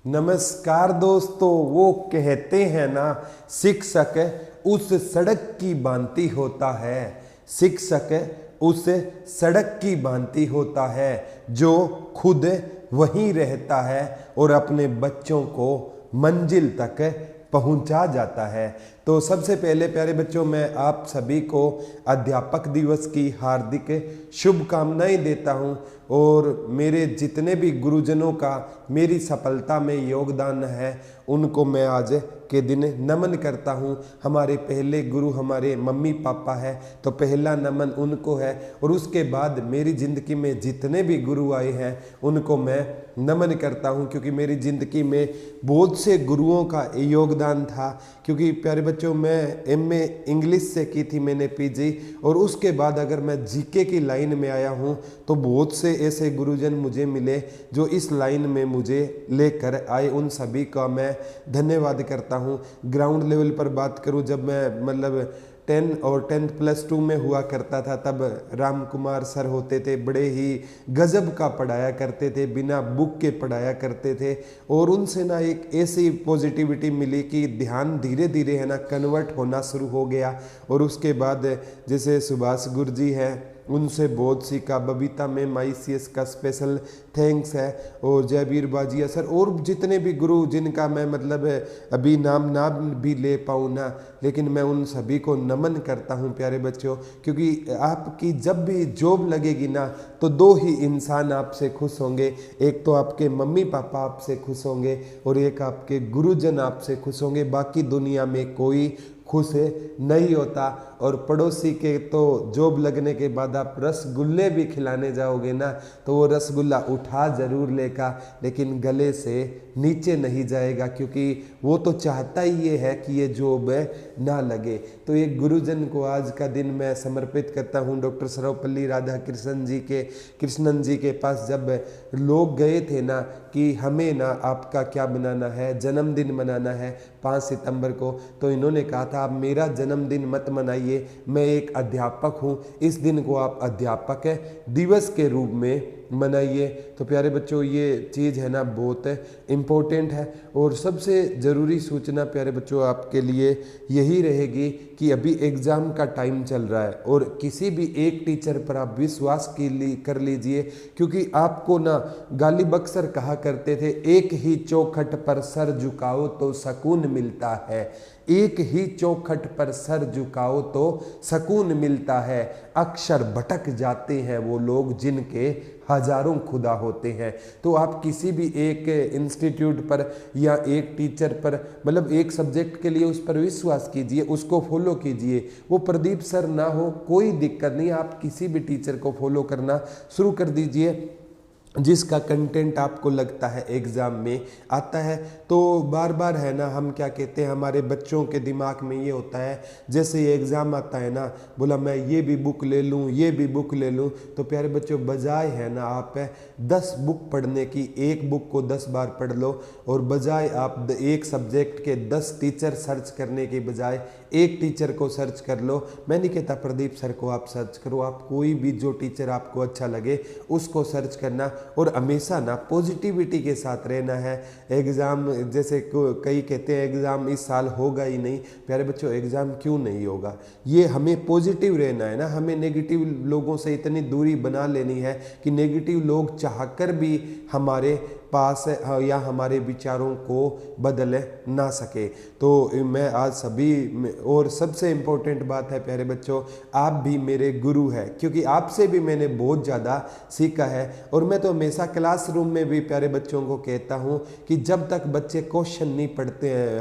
नमस्कार दोस्तों। वो कहते हैं ना, शिक्षक उस सड़क की भांति होता है, शिक्षक उस सड़क की भांति होता है जो खुद वहीं रहता है और अपने बच्चों को मंजिल तक पहुंचा जाता है। तो सबसे पहले प्यारे बच्चों, मैं आप सभी को अध्यापक दिवस की हार्दिक शुभकामनाएं देता हूं और मेरे जितने भी गुरुजनों का मेरी सफलता में योगदान है उनको मैं आज के दिन नमन करता हूं। हमारे पहले गुरु हमारे मम्मी पापा है, तो पहला नमन उनको है और उसके बाद मेरी ज़िंदगी में जितने भी गुरु आए हैं उनको मैं नमन करता हूं, क्योंकि मेरी ज़िंदगी में बहुत से गुरुओं का योगदान था। क्योंकि प्यारे बच्चों, मैं एमए इंग्लिश से की थी मैंने पीजी, और उसके बाद अगर मैं जीके की लाइन में आया हूं तो बहुत से ऐसे गुरुजन मुझे मिले जो इस लाइन में मुझे लेकर आए। उन सभी का मैं धन्यवाद करता हूं। ग्राउंड लेवल पर बात करूं, जब मैं मतलब 10 और 10+2 में हुआ करता था, तब राम कुमार सर होते थे, बड़े ही गजब का पढ़ाया करते थे, बिना बुक के पढ़ाया करते थे। और उनसे ना एक ऐसी पॉजिटिविटी मिली कि ध्यान धीरे धीरे है ना कन्वर्ट होना शुरू हो गया। और उसके बाद जैसे सुभाष गुरुजी हैं, उनसे बहुत सीखा। बबीता मैम ICS का स्पेशल थैंक्स है, और जयवीर बाजिया सर, और जितने भी गुरु जिनका मैं मतलब अभी नाम ना भी ले पाऊँ ना, लेकिन मैं उन सभी को नमन करता हूं प्यारे बच्चों। क्योंकि आपकी जब भी जॉब लगेगी ना, तो दो ही इंसान आपसे खुश होंगे, एक तो आपके मम्मी पापा आपसे खुश होंगे और एक आपके गुरुजन आपसे खुश होंगे। बाकी दुनिया में कोई खुश नहीं होता। और पड़ोसी के तो जॉब लगने के बाद आप रसगुल्ले भी खिलाने जाओगे ना, तो वो रसगुल्ला उठा जरूर लेगा, लेकिन गले से नीचे नहीं जाएगा, क्योंकि वो तो चाहता ही ये है कि ये जॉब ना लगे। तो एक गुरुजन को आज का दिन मैं समर्पित करता हूँ। डॉक्टर सर्वपल्ली कृष्णन जी के पास जब लोग गए थे ना कि हमें ना आपका क्या बनाना है, जन्मदिन मनाना है 5 सितंबर को, तो इन्होंने कहा था आप मेरा जन्मदिन मत मनाइए, मैं एक अध्यापक हूं, इस दिन को आप अध्यापक दिवस के रूप में मनाइए। तो प्यारे बच्चों, ये चीज़ है ना बहुत इम्पोर्टेंट है। और सबसे ज़रूरी सूचना प्यारे बच्चों आपके लिए यही रहेगी कि अभी एग्ज़ाम का टाइम चल रहा है, और किसी भी एक टीचर पर आप विश्वास कर लीजिए, क्योंकि आपको ना गालिब अक्सर कहा करते थे, एक ही चौखट पर सर झुकाओ तो सुकून मिलता है, एक ही चौखट पर सर झुकाओ तो सुकून मिलता है। अक्सर भटक जाते हैं वो लोग जिनके हजारों खुदा होते हैं। तो आप किसी भी एक इंस्टीट्यूट पर या एक टीचर पर, मतलब एक सब्जेक्ट के लिए उस पर विश्वास कीजिए, उसको फॉलो कीजिए। वो प्रदीप सर ना हो कोई दिक्कत नहीं, आप किसी भी टीचर को फॉलो करना शुरू कर दीजिए जिसका कंटेंट आपको लगता है एग्ज़ाम में आता है। तो बार बार है ना, हम क्या कहते हैं, हमारे बच्चों के दिमाग में ये होता है, जैसे ये एग्ज़ाम आता है ना, बोला मैं ये भी बुक ले लूँ, ये भी बुक ले लूँ। तो प्यारे बच्चों, बजाय है ना आप 10 बुक पढ़ने की, एक बुक को 10 बार पढ़ लो, और बजाय आप एक सब्जेक्ट के 10 टीचर सर्च करने के बजाय एक टीचर को सर्च कर लो। मैं नहीं कहता प्रदीप सर को आप सर्च करो, आप कोई भी जो टीचर आपको अच्छा लगे उसको सर्च करना, और हमेशा ना पॉजिटिविटी के साथ रहना है। एग्ज़ाम जैसे कई कहते हैं एग्ज़ाम इस साल होगा ही नहीं। प्यारे बच्चों, एग्ज़ाम क्यों नहीं होगा, ये हमें पॉजिटिव रहना है ना। हमें नेगेटिव लोगों से इतनी दूरी बना लेनी है कि नेगेटिव लोग चाहकर भी हमारे पास या हमारे विचारों को बदल ना सके। तो मैं आज सभी, और सबसे इम्पोर्टेंट बात है प्यारे बच्चों, आप भी मेरे गुरु हैं, क्योंकि आपसे भी मैंने बहुत ज़्यादा सीखा है। और मैं तो हमेशा क्लासरूम में भी प्यारे बच्चों को कहता हूँ कि जब तक बच्चे क्वेश्चन नहीं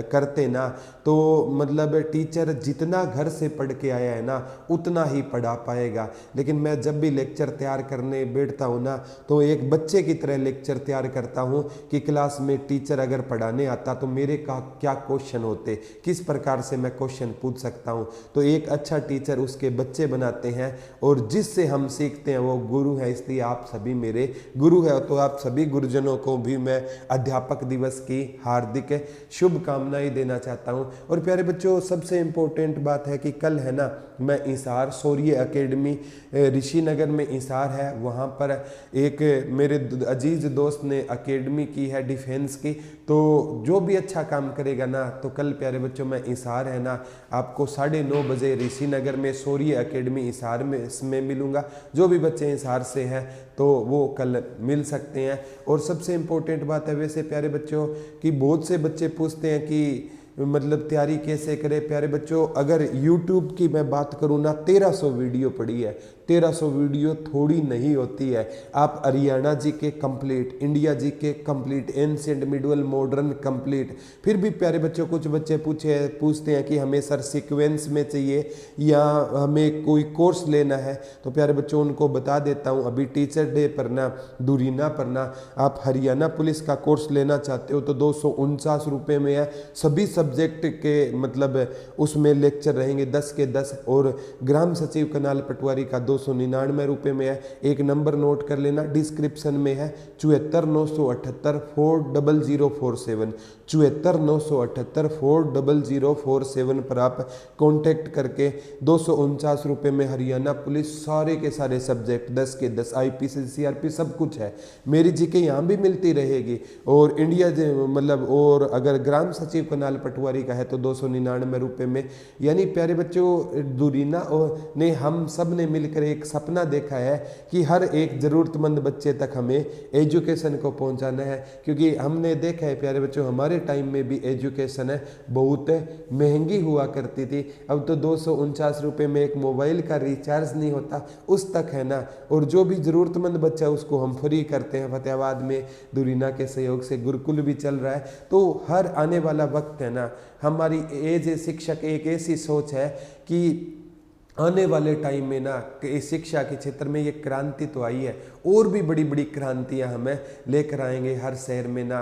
करते ना, तो मतलब टीचर जितना घर से पढ़ के आया है ना उतना ही पढ़ा पाएगा। लेकिन मैं जब भी लेक्चर तैयार करने बैठता हूँ ना, तो एक बच्चे की तरह लेक्चर तैयार करता हूं कि क्लास में टीचर अगर पढ़ाने आता तो मेरे का क्या क्वेश्चन होते, किस प्रकार से मैं क्वेश्चन पूछ सकता हूं। तो एक अच्छा टीचर उसके बच्चे बनाते हैं, और जिससे हम सीखते हैं वो गुरु है। इसलिए आप सभी मेरे गुरु है। तो आप सभी गुरुजनों को भी मैं अध्यापक दिवस की हार्दिक शुभकामनाएं देना चाहता हूं। और प्यारे बच्चों, सबसे इंपॉर्टेंट बात है कि कल है ना, मैं इंसार शौर्य एकेडमी ऋषिनगर में इंसार है, वहाँ पर एक मेरे अजीज दोस्त ने एकेडमी की है डिफेंस की, तो जो भी अच्छा काम करेगा ना, तो कल प्यारे बच्चों मैं हिसार है ना आपको 9:30 बजे ऋषि नगर में शौर्य एकेडमी हिसार में इसमें मिलूंगा। जो भी बच्चे हिसार से हैं तो वो कल मिल सकते हैं। और सबसे इम्पोर्टेंट बात है वैसे प्यारे बच्चों कि बहुत से बच्चे पूछते हैं कि मतलब तैयारी कैसे करें। प्यारे बच्चों अगर YouTube की मैं बात करूँ ना 1300 वीडियो पड़ी है। 1300 वीडियो थोड़ी नहीं होती है। आप हरियाणा जी के कंप्लीट, इंडिया जी के complete, ancient middle modern complete. फिर भी प्यारे बच्चों कुछ बच्चे पूछते हैं कि हमें सर सीक्वेंस में चाहिए या हमें कोई कोर्स लेना है, तो प्यारे बच्चों उनको बता देता हूँ अभी टीचर डे पर ना दूरीना पर ना आप हरियाणा पुलिस का कोर्स लेना चाहते हो तो 249 रुपये में है। सभी सब्जेक्ट के मतलब उसमें लेक्चर रहेंगे 10 के 10। और ग्राम सचिव कनाल पटवारी का 299 रुपये में है। एक नंबर नोट कर लेना, डिस्क्रिप्शन में है 74 978 40047, 74 978 40047 पर आप कांटेक्ट करके 249 रुपये में हरियाणा पुलिस सारे के सारे सब्जेक्ट 10 के 10 IPC CRP सब कुछ है। मेरी जीके यहाँ भी मिलती रहेगी और इंडिया मतलब और अगर ग्राम सचिव कनाल पटवारी का है तो 299 रुपये में। यानी प्यारे बच्चों दूरीना और ने हम सब ने मिलकर एक सपना देखा है कि हर एक ज़रूरतमंद बच्चे तक हमें एजुकेशन को पहुंचाना है। क्योंकि हमने देखा है प्यारे बच्चों हमारे टाइम में भी एजुकेशन है बहुत महंगी हुआ करती थी। अब तो 249 रुपये में एक मोबाइल का रिचार्ज नहीं होता उस तक है ना। और जो भी ज़रूरतमंद बच्चा उसको हम फ्री करते हैं। फतेहाबाद में दूरीना के सहयोग से गुरुकुल भी चल रहा है। तो हर आने वाला वक्त है ना हमारी एज ए शिक्षक एक ऐसी सोच है कि आने वाले टाइम में ना शिक्षा के क्षेत्र में ये क्रांति तो आई है और भी बड़ी बड़ी क्रांतियां हमें लेकर आएंगे। हर शहर में ना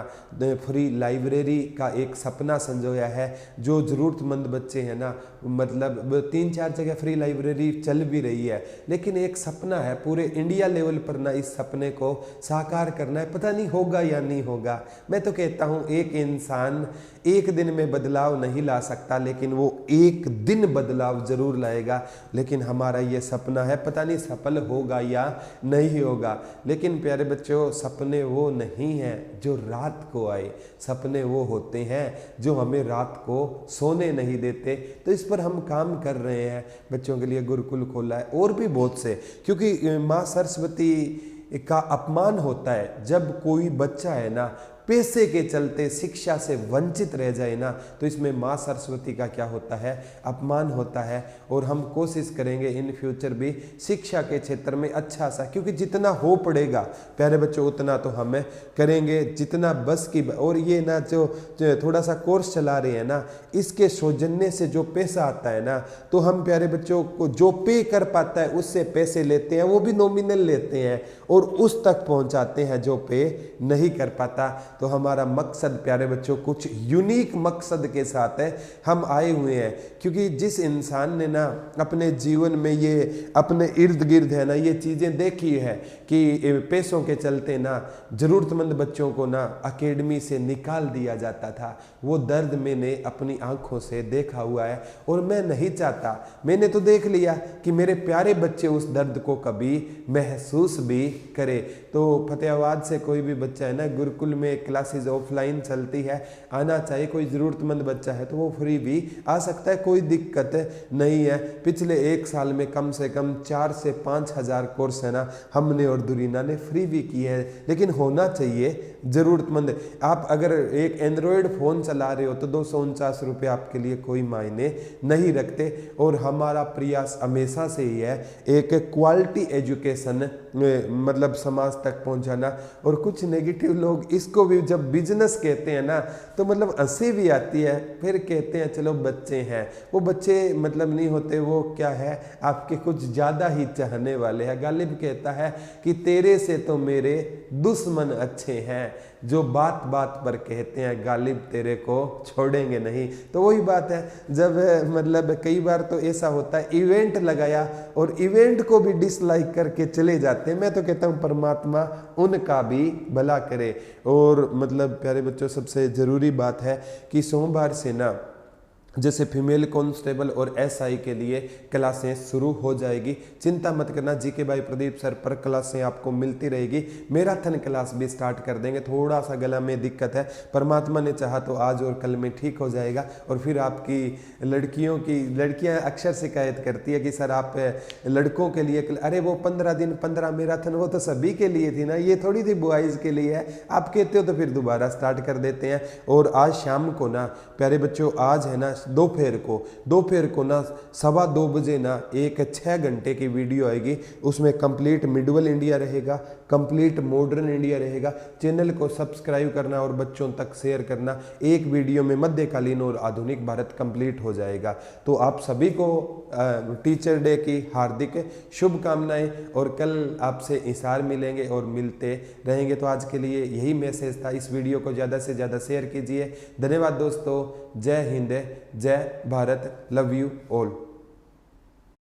फ्री लाइब्रेरी का एक सपना संजोया है। जो ज़रूरतमंद बच्चे हैं ना मतलब 3-4 जगह फ्री लाइब्रेरी चल भी रही है, लेकिन एक सपना है पूरे इंडिया लेवल पर ना इस सपने को साकार करना है। पता नहीं होगा या नहीं होगा। मैं तो कहता हूँ एक इंसान एक दिन में बदलाव नहीं ला सकता, लेकिन वो एक दिन बदलाव जरूर लाएगा। लेकिन हमारा ये सपना है, पता नहीं सफल होगा या नहीं होगा। लेकिन प्यारे बच्चों सपने वो नहीं हैं जो रात को आए, सपने वो होते हैं जो हमें रात को सोने नहीं देते। तो इस पर हम काम कर रहे हैं। बच्चों के लिए गुरुकुल खोला है और भी बहुत से, क्योंकि माँ सरस्वती का अपमान होता है जब कोई बच्चा है ना पैसे के चलते शिक्षा से वंचित रह जाए ना, तो इसमें माँ सरस्वती का क्या होता है अपमान होता है। और हम कोशिश करेंगे इन फ्यूचर भी शिक्षा के क्षेत्र में अच्छा सा, क्योंकि जितना हो पड़ेगा प्यारे बच्चों उतना तो हमें करेंगे जितना बस की। और ये ना जो थोड़ा सा कोर्स चला रहे हैं ना इसके सौजन्य से जो पैसा आता है ना, तो हम प्यारे बच्चों को जो पे कर पाता है उससे पैसे लेते हैं, वो भी नॉमिनल लेते हैं और उस तक पहुंचाते हैं जो पे नहीं कर पाता। तो हमारा मकसद प्यारे बच्चों कुछ यूनिक मकसद के साथ है हम आए हुए हैं। क्योंकि जिस इंसान ने ना अपने जीवन में ये अपने इर्द गिर्द है ना ये चीज़ें देखी है कि पैसों के चलते ना ज़रूरतमंद बच्चों को ना एकेडमी से निकाल दिया जाता था, वो दर्द मैंने अपनी आंखों से देखा हुआ है। और मैं नहीं चाहता, मैंने तो देख लिया कि मेरे प्यारे बच्चे उस दर्द को कभी महसूस भी करे। तो फतेहाबाद से कोई भी बच्चा है ना गुरुकुल में क्लासेस ऑफलाइन चलती है, आना चाहिए। कोई ज़रूरतमंद बच्चा है तो वो फ्री भी आ सकता है, कोई दिक्कत नहीं है। पिछले 1 साल में कम से कम 4 से 5 हज़ार कोर्स है ना हमने और दूरीना ने फ्री भी की है। लेकिन होना चाहिए ज़रूरतमंद। आप अगर एक एंड्रॉयड फ़ोन चला रहे हो तो 249 रुपये आपके लिए कोई मायने नहीं रखते। और हमारा प्रयास हमेशा से ही है एक क्वालिटी एजुकेशन मतलब समाज तक पहुंचाना। और कुछ नेगेटिव लोग इसको भी जब बिजनेस कहते हैं ना तो मतलब हंसी भी आती है। फिर कहते हैं चलो बच्चे हैं, वो बच्चे मतलब नहीं होते, वो क्या है आपके कुछ ज़्यादा ही चाहने वाले हैं। गालिब कहता है कि तेरे से तो मेरे दुश्मन अच्छे हैं, जो बात बात पर कहते हैं गालिब तेरे को छोड़ेंगे नहीं। तो वही बात है, जब मतलब कई बार तो ऐसा होता है इवेंट लगाया और इवेंट को भी डिसलाइक करके चले जाते हैं। मैं तो कहता हूँ परमात्मा उनका भी भला करे। और मतलब प्यारे बच्चों सबसे ज़रूरी बात है कि सोमवार से ना जैसे फीमेल कांस्टेबल और एसआई के लिए क्लासें शुरू हो जाएगी। चिंता मत करना, जीके भाई प्रदीप सर पर क्लासें आपको मिलती रहेगी। मैराथन क्लास भी स्टार्ट कर देंगे। थोड़ा सा गला में दिक्कत है, परमात्मा ने चाहा तो आज और कल में ठीक हो जाएगा। और फिर आपकी लड़कियां अक्सर शिकायत करती है कि सर आप लड़कों के लिए, अरे वो 15 दिन 15 मैराथन वो तो सभी के लिए थी ना, ये थोड़ी सी बॉयज़ के लिए है। आप कहते हो तो फिर दोबारा स्टार्ट कर देते हैं। और आज शाम को ना प्यारे बच्चों, आज है ना दोपहर को ना 2:15 बजे ना एक 6 घंटे की वीडियो आएगी। उसमें कंप्लीट मिडवल इंडिया रहेगा, कंप्लीट मॉडर्न इंडिया रहेगा। चैनल को सब्सक्राइब करना और बच्चों तक शेयर करना। एक वीडियो में मध्यकालीन और आधुनिक भारत कंप्लीट हो जाएगा। तो आप सभी को टीचर डे की हार्दिक शुभकामनाएं। और कल आपसे इशार मिलेंगे और मिलते रहेंगे। तो आज के लिए यही मैसेज था। इस वीडियो को ज़्यादा से ज़्यादा शेयर कीजिए। धन्यवाद दोस्तों। जय हिंद, जय भारत, लव यू ऑल।